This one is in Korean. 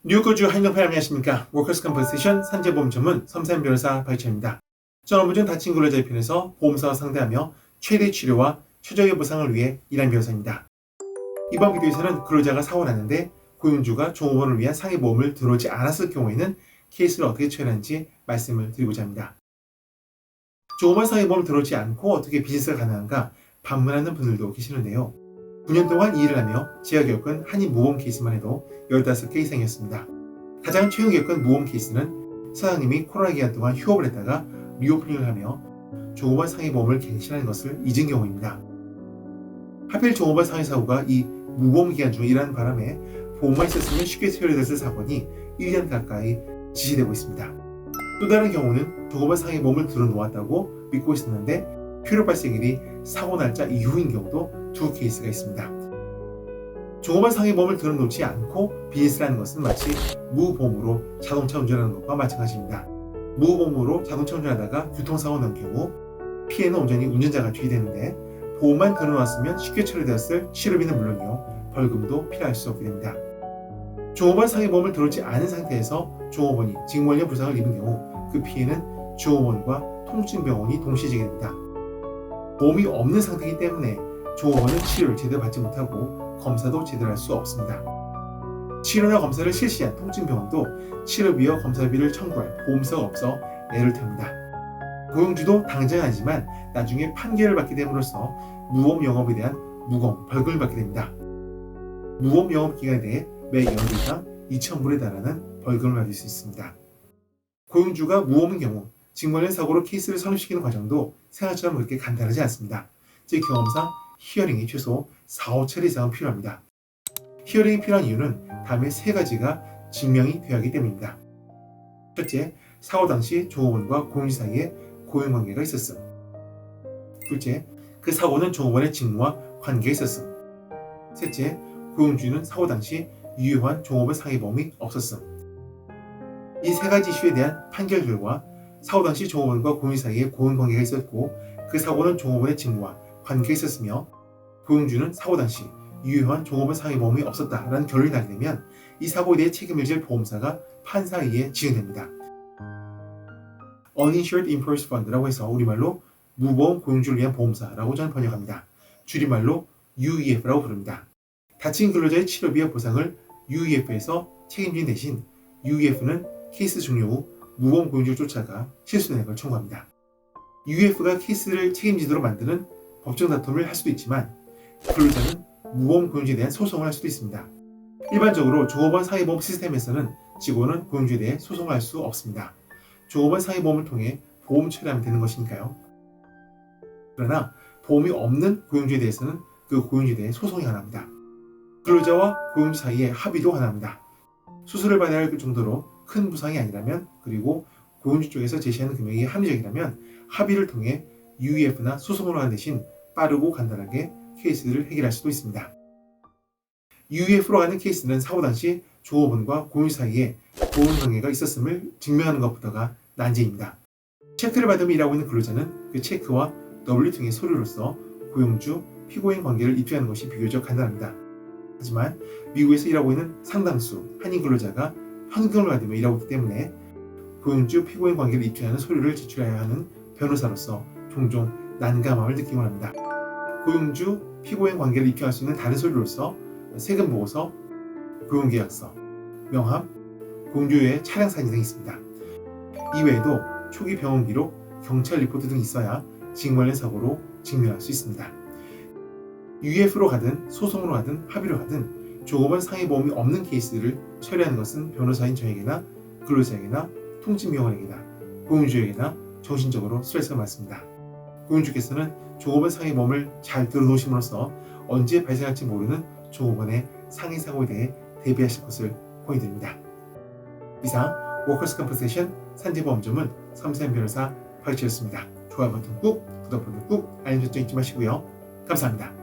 뉴욕거주 한정팔 안녕하십니까. 워커스 컴퍼시션 산재보험 전문 섬세한 변호사 박희철입니다. 전 업무 중 다친 근로자의 편에서 보험사와 상대하며 최대 치료와 최적의 보상을 위해 일한 변호사입니다. 이번 비디오에서는 근로자가 사고 났는데 고용주가 종업원을 위한 상해보험을 들어오지 않았을 경우에는 케이스를 어떻게 처리하는지 말씀을 드리고자 합니다. 종업원 상해보험을 들어오지 않고 어떻게 비즈니스가 가능한가 반문하는 분들도 계시는데요. 9년 동안 이 일을 하며 제가 겪은 한인 모범 케이스만 해도 15개 이상이었습니다. 가장 최근 겪은 모범 케이스는 사장님이 코로나 기간 동안 휴업을 했다가 리오프닝을 하며 종업원 상해보험을 갱신하는 것을 잊은 경우입니다. 하필 종업원 상해사고가 이 무보험 기간 중에 일하는 바람에 보험만 있었으면 쉽게 처리됐을 사건이 1년 가까이 지시되고 있습니다. 또 다른 경우는 종업원 상해보험을 들어놓았다고 믿고 있었는데 필요 발생일이 사고 날짜 이후인 경우도 2 케이스가 있습니다. 종업원 상해보험을 들어놓지 않고 비즈니스를 하는 것은 마치 무보험으로 자동차 운전하는 것과 마찬가지입니다. 무보험으로 자동차 운전하다가 교통사고 난 경우 피해는 온전히 운전자가 져야 되는데 보험만 들어놨으면 쉽게 처리되었을 치료비는 물론이요 벌금도 필요할 수 없게 됩니다. 종업원 상해보험을 들어오지 않은 상태에서 종업원이 직무관련 부상을 입은 경우 그 피해는 종업원과 통증병원이 동시에 지게 됩니다. 보험이 없는 상태이기 때문에 종업원은 치료를 제대로 받지 못하고 검사도 제대로 할 수 없습니다. 치료나 검사를 실시한 통증병원도 치료비와 검사비를 청구할 보험사가 없어 애를 탑니다. 고용주도 당장은 아니지만 나중에 판결을 받게 됨으로써 무보험 영업에 대한 무거운 벌금을 받게 됩니다. 무보험 영업 기간에 대해 매 연료당 2,000불에 달하는 벌금을 받을 수 있습니다. 고용주가 무보험인 경우 직무관련 사고로 케이스를 성립시키는 과정도 생각처럼 그렇게 간단하지 않습니다. 제 경험상 히어링이 최소 4~5차례 이상은 필요합니다. 히어링이 필요한 이유는 다음에 3가지가 증명이 되어야 하기 때문입니다. 첫째, 사고 당시 종업원과 고용주 사이에 고용관계가 있었음. 둘째, 그 사고는 종업원의 직무와 관계가 있었음. 셋째, 고용주는 사고 당시 유효한 종업원 상해보험이 없었음. 이 3가지 이슈에 대한 판결 결과 사고 당시 종업원과 고용주 사이에 고용관계가 있었고 그 사고는 종업원의 직무와 관계가 있었으며 고용주는 사고 당시 유효한 종업원 상해보험이 없었다라는 결론이 나게 되면 이 사고에 대해 책임을 질 보험사가 판사에 의해 지정됩니다. Uninsured Employees Fund라고 해서 우리말로 무보험 고용주를 위한 보험사라고 저는 번역합니다. 줄임말로 UEF라고 부릅니다. 다친 근로자의 치료비와 보상을 UEF에서 책임진 대신 UEF는 케이스 종료 후 무보험 고용주를 쫓아가 실손해액을 청구합니다. UEF가 케이스를 책임지도록 만드는 법정 다툼을 할 수도 있지만 근로자는 무보험 고용주에 대한 소송을 할 수도 있습니다. 일반적으로 종업원 상해보험 시스템에서는 직원은 고용주에 대해 소송을 할 수 없습니다. 종업원 상해보험을 통해 보험 처리하면 되는 것이니까요. 그러나 보험이 없는 고용주에 대해서는 그 고용주에 대해 소송이 가능합니다. 근로자와 고용주 사이에 합의도 가능합니다. 수술을 받아야 할 정도로 큰 부상이 아니라면 그리고 고용주 쪽에서 제시하는 금액이 합리적이라면 합의를 통해 UEF나 소송으로 하는 대신 빠르고 간단하게 케이스를 해결할 수도 있습니다. UEF로 가는 케이스는 사고 당시 종업원과 고용주 사이에 고용관계가 있었음을 증명하는 것보다가 난제입니다. 체크를 받으며 일하고 있는 근로자는 그 체크와 W2의 서류로서 고용주, 피고인 관계를 입증하는 것이 비교적 간단합니다. 하지만 미국에서 일하고 있는 상당수 한인 근로자가 현금을 받으며 일하고 있기 때문에 고용주, 피고인 관계를 입증하는 서류를 제출해야 하는 변호사로서 종종 난감함을 느끼곤 합니다. 고용주, 피고인 관계를 입증할 수 있는 다른 서류로서 세금보고서, 고용계약서, 명함, 고용주의 차량 사진 등이 있습니다. 이외에도 초기 병원 기록, 경찰 리포트 등이 있어야 직무관련 사고로 증명할 수 있습니다. UEF로 가든 소송으로 가든 합의로 가든 종업원 상해보험이 없는 케이스를 처리하는 것은 변호사인 저에게나 근로자에게나 통증병원에게나 고용주에게나 정신적으로 스트레스가 많습니다. 고용주께서는 종업원 상해보험을 잘 들어놓으심으로써 언제 발생할지 모르는 종업원의 상해사고에 대해 대비하실 것을 권유드립니다. 이상 워커스 컴퍼세이션 산재보험 전문 섬세한 변호사 박희철이었습니다. 좋아요 버튼 꾹, 구독 버튼 꾹, 알림 설정 잊지 마시고요. 감사합니다.